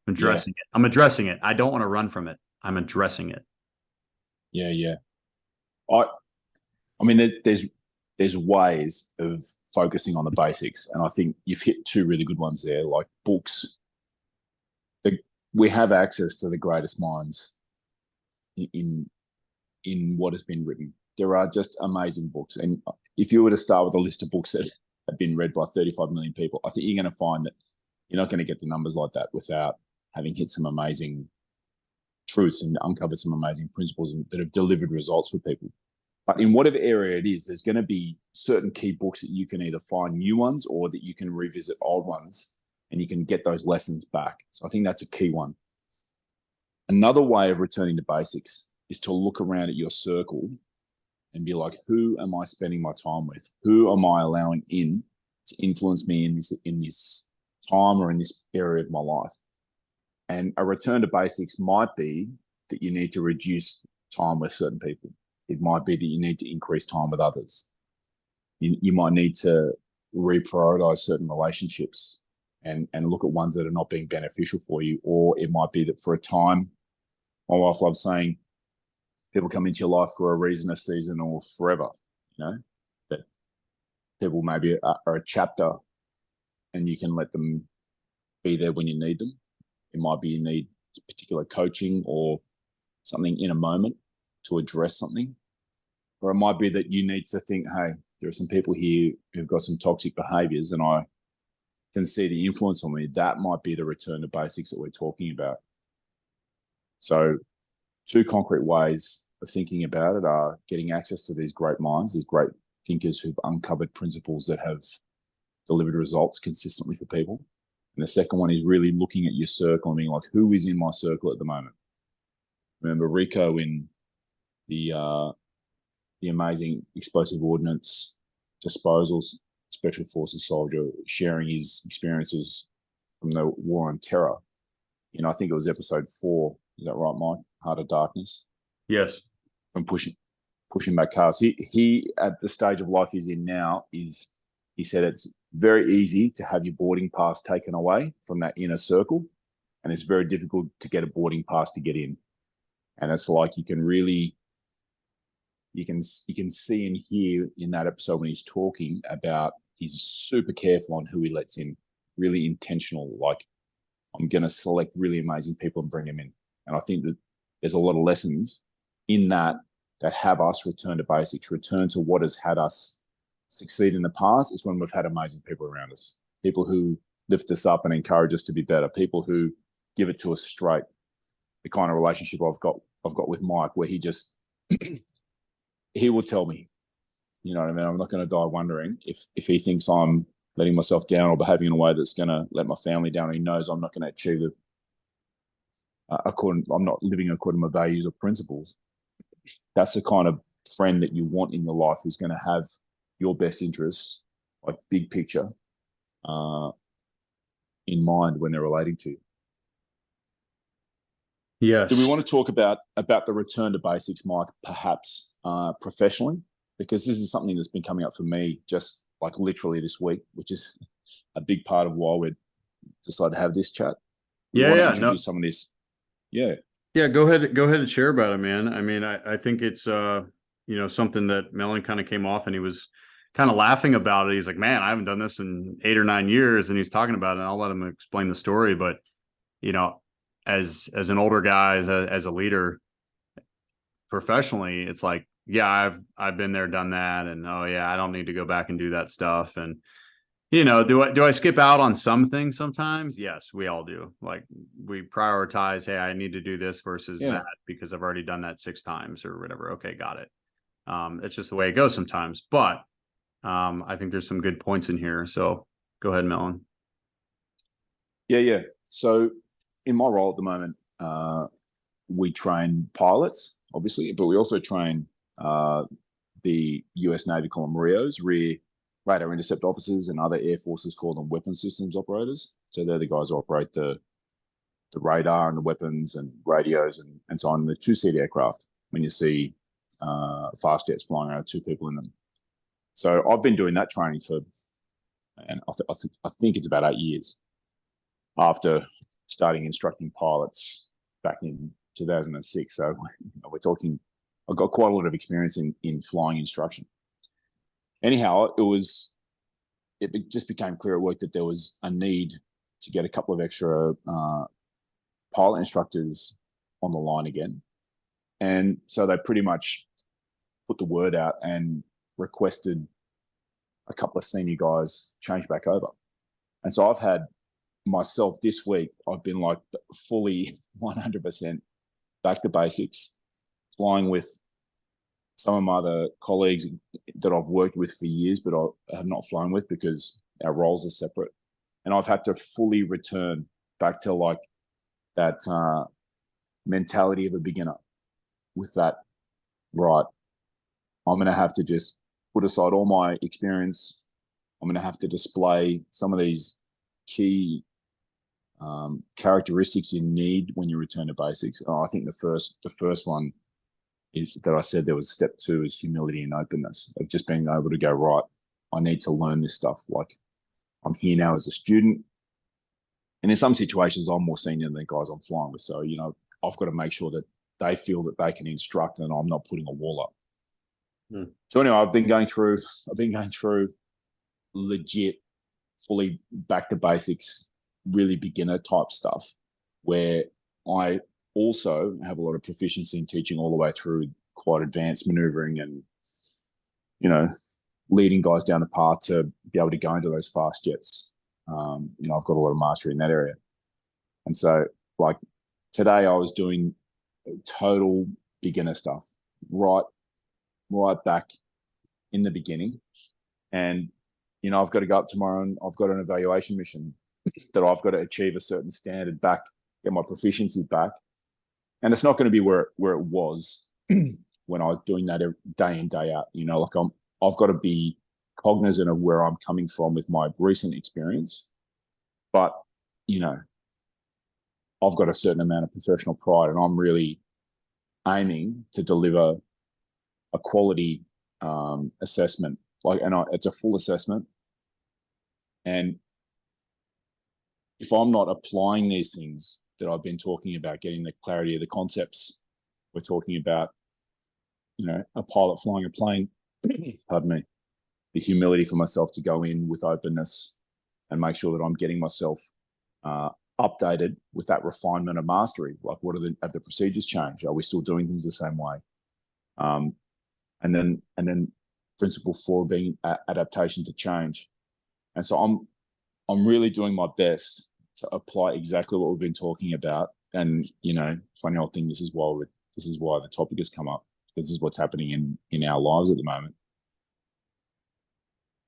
I'm addressing it. I'm addressing it. I don't want to run from it. I'm addressing it. Yeah. I mean, there's ways of focusing on the basics, and I think you've hit two really good ones there. Like books, we have access to the greatest minds in what has been written. There are just amazing books. And if you were to start with a list of books that have been read by 35 million people, I think you're going to find that you're not going to get the numbers like that without having hit some amazing truths and uncovered some amazing principles that have delivered results for people. But in whatever area it is, there's going to be certain key books that you can either find new ones or that you can revisit old ones, and you can get those lessons back. So I think that's a key one. Another way of returning to basics is to look around at your circle and be like, who am I spending my time with? Who am I allowing in to influence me in this time or in this area of my life? And a return to basics might be that you need to reduce time with certain people. It might be that you need to increase time with others. You might need to reprioritize certain relationships and look at ones that are not being beneficial for you. Or it might be that for a time, my wife loves saying, people come into your life for a reason, a season, or forever. That people maybe are a chapter, and you can let them be there when you need them. It might be you need particular coaching or something in a moment to address something. Or it might be that you need to think, hey, there are some people here who've got some toxic behaviors and I can see the influence on me. That might be the return to basics that we're talking about. So two concrete ways of thinking about it are getting access to these great minds, these great thinkers who've uncovered principles that have delivered results consistently for people. And the second one is really looking at your circle and being like, who is in my circle at the moment? Remember Rico in the amazing explosive ordnance disposal special forces soldier, sharing his experiences from the war on terror. You know, I think it was episode 4. Is that right, Mike? Heart of Darkness. Yes. From pushing back cars. He at the stage of life he's in now is, he said it's very easy to have your boarding pass taken away from that inner circle, and it's very difficult to get a boarding pass to get in. And it's like you can see and hear in that episode when he's talking about, he's super careful on who he lets in, really intentional. Like, I'm going to select really amazing people and bring them in. And I think that there's a lot of lessons in that have us return to basics, return to what has had us succeed in the past. Is when we've had amazing people around us, people who lift us up and encourage us to be better, people who give it to us straight. The kind of relationship I've got with Mike, where he just he will tell me, you know what I mean? I'm not going to die wondering if he thinks I'm letting myself down or behaving in a way that's going to let my family down. He knows I'm not going to achieve it I'm not living according to my values or principles. That's the kind of friend that you want in your life, who's going to have your best interests, like big picture, in mind when they're relating to you. Yes. Do we want to talk about the return to basics, Mike, perhaps professionally? Because this is something that's been coming up for me just like literally this week, which is a big part of why we decided to have this chat. We want to introduce some of this. Yeah. Go ahead and share about it, man. I mean, I think it's something that Melon kind of came off and he was kind of laughing about it. He's like, man, I haven't done this in 8 or 9 years, and he's talking about it, and I'll let him explain the story. But as an older guy, as a leader professionally, it's like, yeah, I've been there, done that, and oh yeah, I don't need to go back and do that stuff. And do I skip out on some things sometimes? Yes, we all do. Like, we prioritize, hey, I need to do this versus that because I've already done that 6 times or whatever. Okay, got it. It's just the way it goes sometimes. But I think there's some good points in here. So go ahead, Melon. Yeah. So in my role at the moment, we train pilots, obviously, but we also train the US Navy call them RIOs, rear radar intercept officers, and other air forces call them weapons systems operators. So they're the guys who operate the radar and the weapons and radios and so on. The 2-seat aircraft, when you see fast jets flying around, 2 people in them. So I've been doing that training for, and I think it's about 8 years after starting instructing pilots back in 2006. So we're talking, I've got quite a lot of experience in flying instruction. Anyhow, it just became clear at work that there was a need to get a couple of extra pilot instructors on the line again. And so they pretty much put the word out and requested a couple of senior guys change back over. And so I've had myself this week, I've been like fully 100% back to basics, flying with some of my other colleagues that I've worked with for years, but I have not flown with because our roles are separate. And I've had to fully return back to like that mentality of a beginner with that, right, I'm going to have to just put aside all my experience. I'm going to have to display some of these key characteristics you need when you return to basics. I think the first one is that I said there was step 2 is humility and openness, of just being able to go, right, I need to learn this stuff. Like, I'm here now as a student, and in some situations I'm more senior than the guys I'm flying with. So, I've got to make sure that they feel that they can instruct and I'm not putting a wall up. So anyway, I've been going through legit, fully back to basics, really beginner type stuff, where I also have a lot of proficiency in teaching all the way through quite advanced maneuvering and, leading guys down the path to be able to go into those fast jets. I've got a lot of mastery in that area. And so, like, today I was doing total beginner stuff, right back in the beginning. And, I've got to go up tomorrow and I've got an evaluation mission that I've got to achieve a certain standard back, get my proficiency back. And it's not going to be where it was when I was doing that day in, day out. I've got to be cognizant of where I'm coming from with my recent experience. But, you know, I've got a certain amount of professional pride, and I'm really aiming to deliver a quality assessment. It's a full assessment. And if I'm not applying these things that I've been talking about, getting the clarity of the concepts, we're talking about, you know, a pilot flying a plane, pardon me, the humility for myself to go in with openness and make sure that I'm getting myself updated with that refinement of mastery. Like, have the procedures changed? Are we still doing things the same way? And then principle 4 being adaptation to change. And so I'm really doing my best to apply exactly what we've been talking about. And, you know, funny old thing, this is why the topic has come up. This is what's happening in our lives at the moment.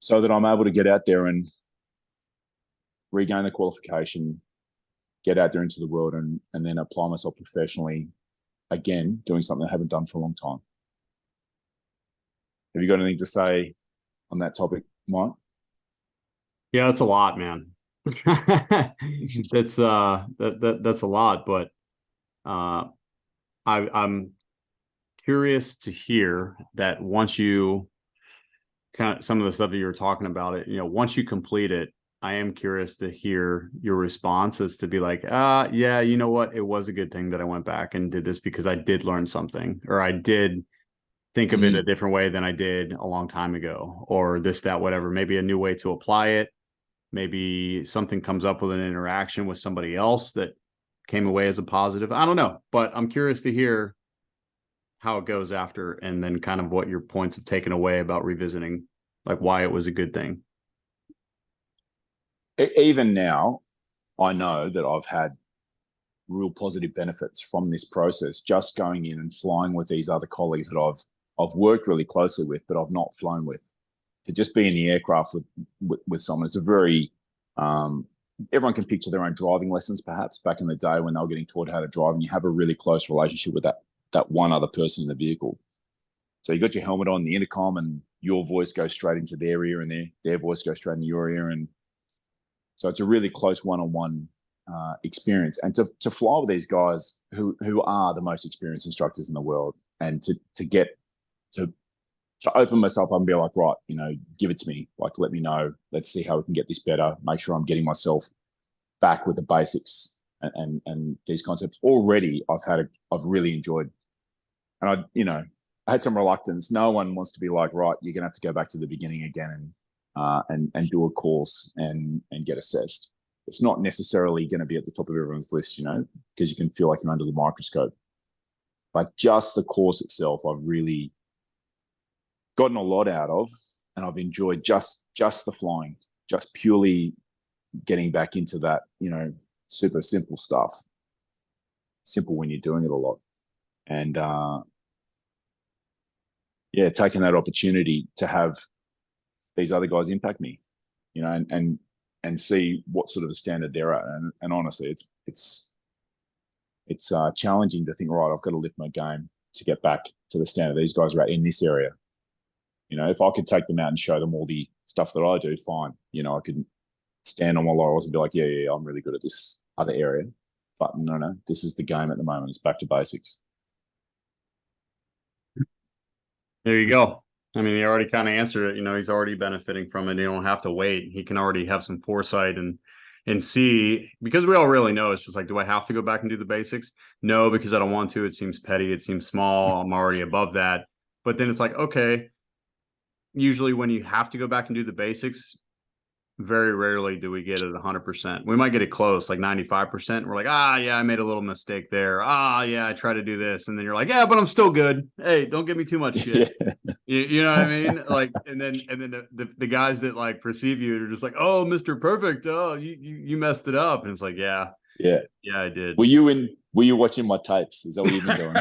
So that I'm able to get out there and regain the qualification, get out there into the world, and then apply myself professionally again, doing something I haven't done for a long time. Have you got anything to say on that topic, Mike? Yeah, that's a lot, man. That's a lot, but I'm curious to hear that once you kind of, some of the stuff that you were talking about it, you know, once you complete it, I am curious to hear your responses, to be like, yeah, you know what? It was a good thing that I went back and did this, because I did learn something, or I did think of it a different way than I did a long time ago, or this, that, whatever, maybe a new way to apply it. Maybe something comes up with an interaction with somebody else that came away as a positive. I don't know, but I'm curious to hear how it goes after, and then kind of what your points have taken away about revisiting, like why it was a good thing. Even now, I know that I've had real positive benefits from this process, just going in and flying with these other colleagues that I've worked really closely with, but I've not flown with. To just be in the aircraft with someone, it's a very everyone can picture their own driving lessons, perhaps back in the day when they were getting taught how to drive, and you have a really close relationship with that one other person in the vehicle. So you got your helmet on, the intercom, and your voice goes straight into their ear, and their voice goes straight into your ear, and so it's a really close one-on-one experience. And to fly with these guys who are the most experienced instructors in the world, and to open myself up and be like, right, you know, give it to me. Like, let me know. Let's see how we can get this better. Make sure I'm getting myself back with the basics and these concepts. Already, I've really enjoyed. And I had some reluctance. No one wants to be like, right, you're gonna have to go back to the beginning again and do a course and get assessed. It's not necessarily going to be at the top of everyone's list, you know, because you can feel like you're under the microscope. But just the course itself, I've really gotten a lot out of, and I've enjoyed just the flying, just purely getting back into that, you know, super simple stuff. Simple when you're doing it a lot. And taking that opportunity to have these other guys impact me, you know, and see what sort of a standard they're at. And honestly, it's challenging to think, right, I've got to lift my game to get back to the standard these guys are at in this area. You know, if I could take them out and show them all the stuff that I do, fine. You know, I could stand on my laurels and be like, yeah, I'm really good at this other area. But no, this is the game at the moment. It's back to basics. There you go. I mean, he already kind of answered it. You know, he's already benefiting from it. You don't have to wait. He can already have some foresight and see, because we all really know, it's just like, do I have to go back and do the basics? No, because I don't want to. It seems petty. It seems small. I'm already above that. But then it's like, okay, usually when you have to go back and do the basics, very rarely do we get it 100%. We might get it close, like 95%. We're like, yeah, I made a little mistake there. Yeah, I tried to do this. And then you're like, yeah, but I'm still good. Hey, don't give me too much shit. Yeah. You know what I mean? Like, and then the guys that like perceive you are just like, oh, Mr. Perfect. Oh, you messed it up. And it's like, yeah, I did. Were you watching my tapes? Is that what you've been doing?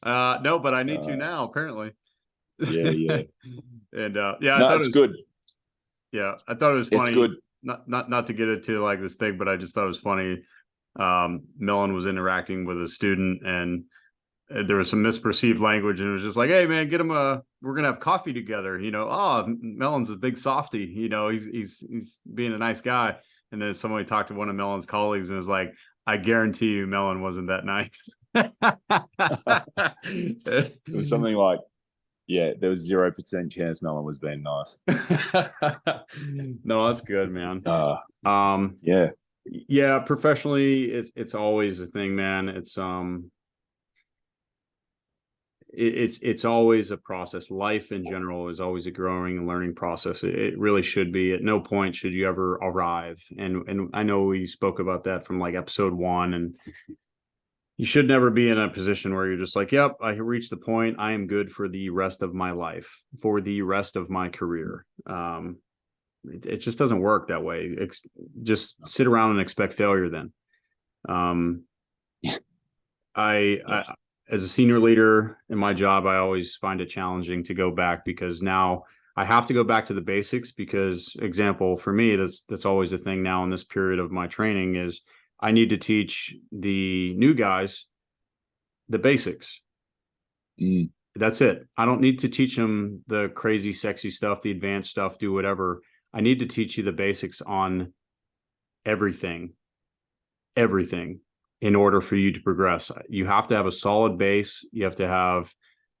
No, but I need to now, apparently. Yeah. And no, it's good. Yeah, I thought it was funny. It's good. Not to get into like this thing, but I just thought it was funny. Melon was interacting with a student, and there was some misperceived language, and it was just like, hey man, get him we're gonna have coffee together, oh, Melon's a big softy, he's being a nice guy. And then somebody talked to one of Melon's colleagues and was like, I guarantee you Melon wasn't that nice. It was something like, yeah, there was 0% chance Melon was being nice. No, that's good, man. Yeah. Yeah, professionally, it's always a thing, man. It's always a process. Life in general is always a growing and learning process. It really should be. At no point should you ever arrive. And I know we spoke about that from like episode 1, and you should never be in a position where you're just like, yep, I reached the point. I am good for the rest of my life, for the rest of my career. It just doesn't work that way. Just sit around and expect failure then. I as a senior leader in my job, I always find it challenging to go back, because now I have to go back to the basics. Because, example, for me, that's always a thing now in this period of my training is I need to teach the new guys the basics. That's it. I don't need to teach them the crazy, sexy stuff, the advanced stuff, do whatever. I need to teach you the basics on everything in order for you to progress. You have to have a solid base. You have to have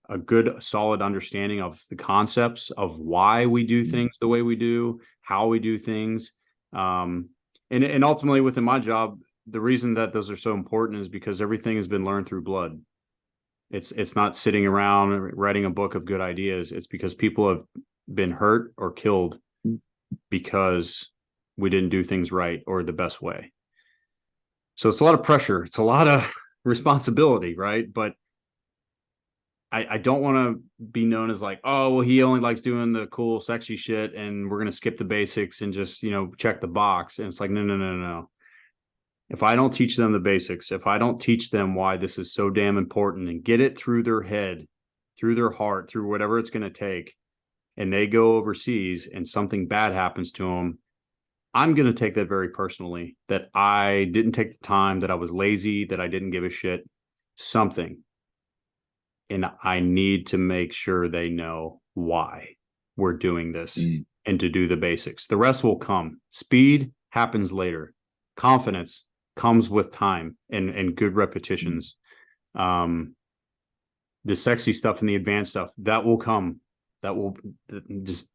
a good, solid understanding of the concepts of why we do things the way we do, how we do things. And ultimately within my job, the reason that those are so important is because everything has been learned through blood. It's not sitting around writing a book of good ideas. It's because people have been hurt or killed because we didn't do things right or the best way. So it's a lot of pressure. It's a lot of responsibility, right? But I don't want to be known as like, oh, well, he only likes doing the cool, sexy shit, and we're going to skip the basics and just, check the box. And it's like, no. If I don't teach them the basics, if I don't teach them why this is so damn important and get it through their head, through their heart, through whatever it's going to take, and they go overseas and something bad happens to them, I'm going to take that very personally, that I didn't take the time, that I was lazy, that I didn't give a shit, something. And I need to make sure they know why we're doing this and to do the basics. The rest will come. Speed happens later. Confidence comes with time and good repetitions. The sexy stuff and the advanced stuff, that will come. That will just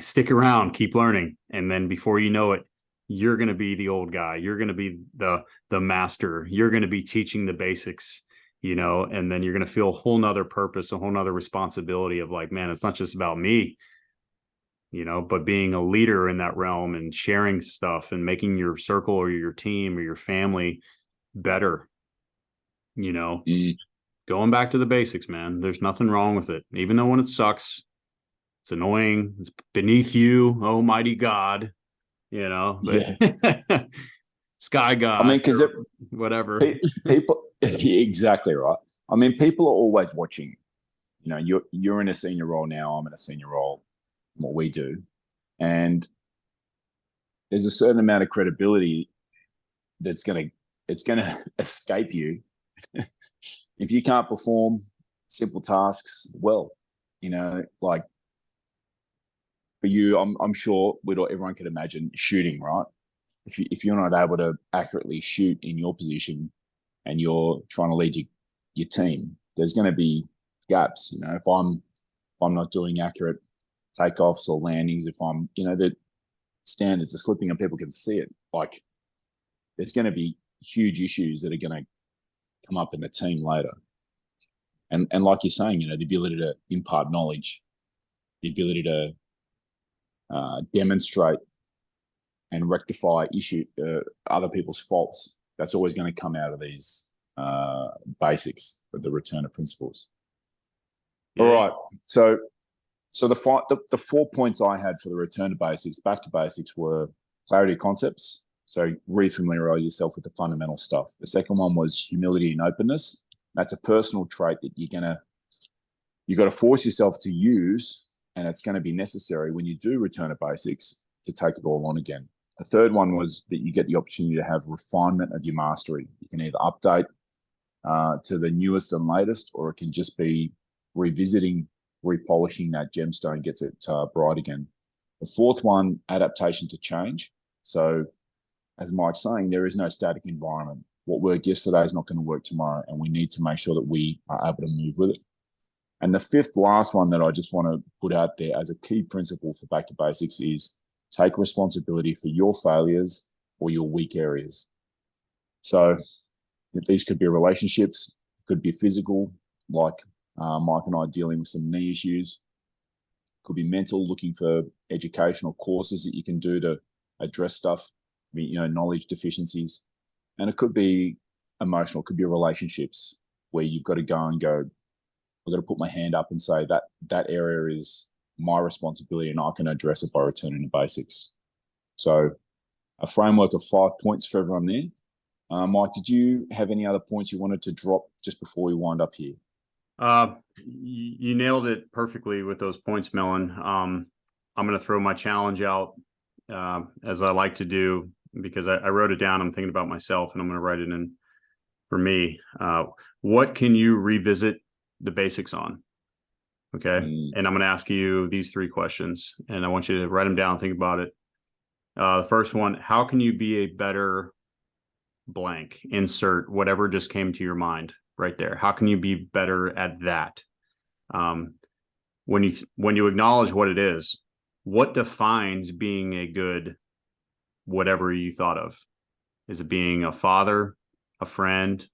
stick around, keep learning. And then before you know it, you're going to be the old guy. You're going to be the master. You're going to be teaching the basics, and then you're going to feel a whole nother purpose, a whole nother responsibility of like, man, it's not just about me, but being a leader in that realm and sharing stuff and making your circle or your team or your family better, going back to the basics, man. There's nothing wrong with it. Even though when it sucks, it's annoying, it's beneath you, almighty God, but yeah. Sky God. I mean, because whatever. People, exactly right. I mean, people are always watching. You're in a senior role now. I'm in a senior role. What we do, and there's a certain amount of credibility it's gonna escape you if you can't perform simple tasks well. Like for you, I'm sure everyone can imagine shooting, right? If you're not able to accurately shoot in your position and you're trying to lead your team, there's going to be gaps. If I'm not doing accurate takeoffs or landings, if I'm, the standards are slipping and people can see it, like there's going to be huge issues that are going to come up in the team later. And like you're saying, the ability to impart knowledge, the ability to demonstrate and rectify other people's faults, that's always going to come out of these basics of the return of principles. Yeah. All right. So the 4 points I had for the return to basics, back to basics, were clarity of concepts. So refamiliarize yourself with the fundamental stuff. The second one was humility and openness. That's a personal trait that you got to force yourself to use, and it's going to be necessary when you do return to basics to take it all on again. The third one was that you get the opportunity to have refinement of your mastery. You can either update to the newest and latest, or it can just be revisiting, repolishing that gemstone, gets it bright again. The fourth one, adaptation to change. So as Mike's saying, there is no static environment. What worked yesterday is not going to work tomorrow, and we need to make sure that we are able to move with it. And the fifth last one that I just want to put out there as a key principle for Back to Basics is take responsibility for your failures or your weak areas. So these could be relationships, could be physical, like Mike and I dealing with some knee issues. Could be mental, looking for educational courses that you can do to address stuff, knowledge deficiencies. And it could be emotional, it could be relationships where you've got to go, I've got to put my hand up and say that area is my responsibility and I can address it by returning to basics. So a framework of 5 points for everyone there. Mike, did you have any other points you wanted to drop just before we wind up here? You nailed it perfectly with those points, Melon. I'm going to throw my challenge out as I like to do, because I wrote it down. I'm thinking about myself and I'm going to write it in for me. What can you revisit the basics on? Okay. And I'm going to ask you these 3 questions and I want you to write them down, think about it. The first one, how can you be a better blank? Insert whatever just came to your mind right there. How can you be better at that? When you acknowledge what it is, what defines being a good whatever you thought of? Is it being a father, a friend,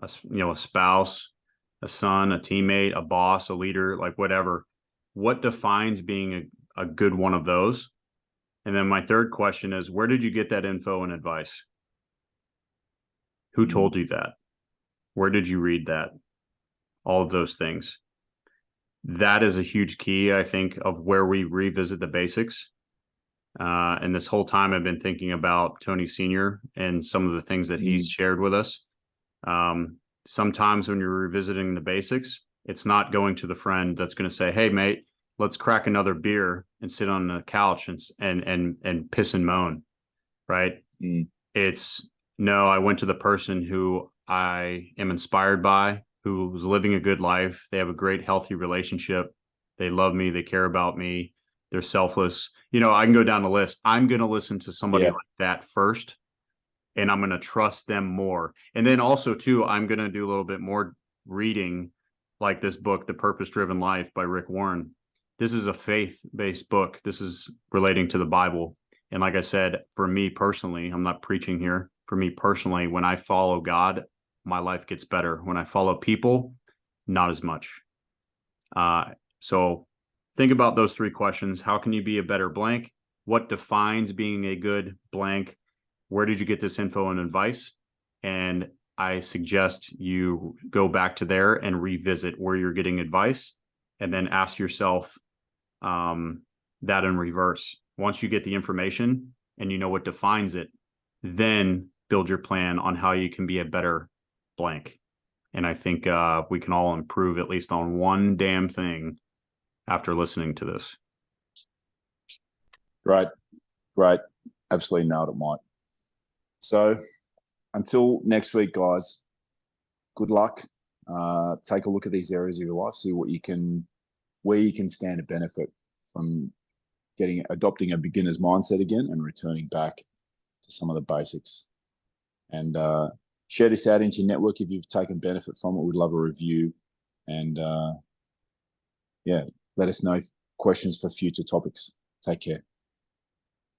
a spouse, a son, a teammate, a boss, a leader, like whatever? What defines being a good one of those? And then my third question is, where did you get that info and advice? Who told you that? Where did you read that? All of those things. That is a huge key, I think, of where we revisit the basics. And this whole time I've been thinking about Tony Sr. and some of the things that he's shared with us. Sometimes when you're revisiting the basics, it's not going to the friend that's going to say, hey, mate, let's crack another beer and sit on the couch and piss and moan, right? It's, no, I went to the person who I am inspired by, who's living a good life. They have a great, healthy relationship. They love me. They care about me. They're selfless. I can go down the list. I'm going to listen to somebody like that first, and I'm going to trust them more. And then also, too, I'm going to do a little bit more reading, like this book, The Purpose-Driven Life by Rick Warren. This is a faith-based book. This is relating to the Bible. And like I said, for me personally, I'm not preaching here. For me personally, when I follow God, my life gets better. When I follow people, not as much. So think about those 3 questions. How can you be a better blank? What defines being a good blank? Where did you get this info and advice? And I suggest you go back to there and revisit where you're getting advice, and then ask yourself that in reverse. Once you get the information and you know what defines it, then build your plan on how you can be a better blank. And I think we can all improve at least on one damn thing after listening to this. Great. Absolutely nailed it, Mike. So until next week, guys, good luck. Take a look at these areas of your life, see where you can stand to benefit from adopting a beginner's mindset again and returning back to some of the basics. And share this out into your network if you've taken benefit from it. We'd love a review. And let us know questions for future topics. Take care.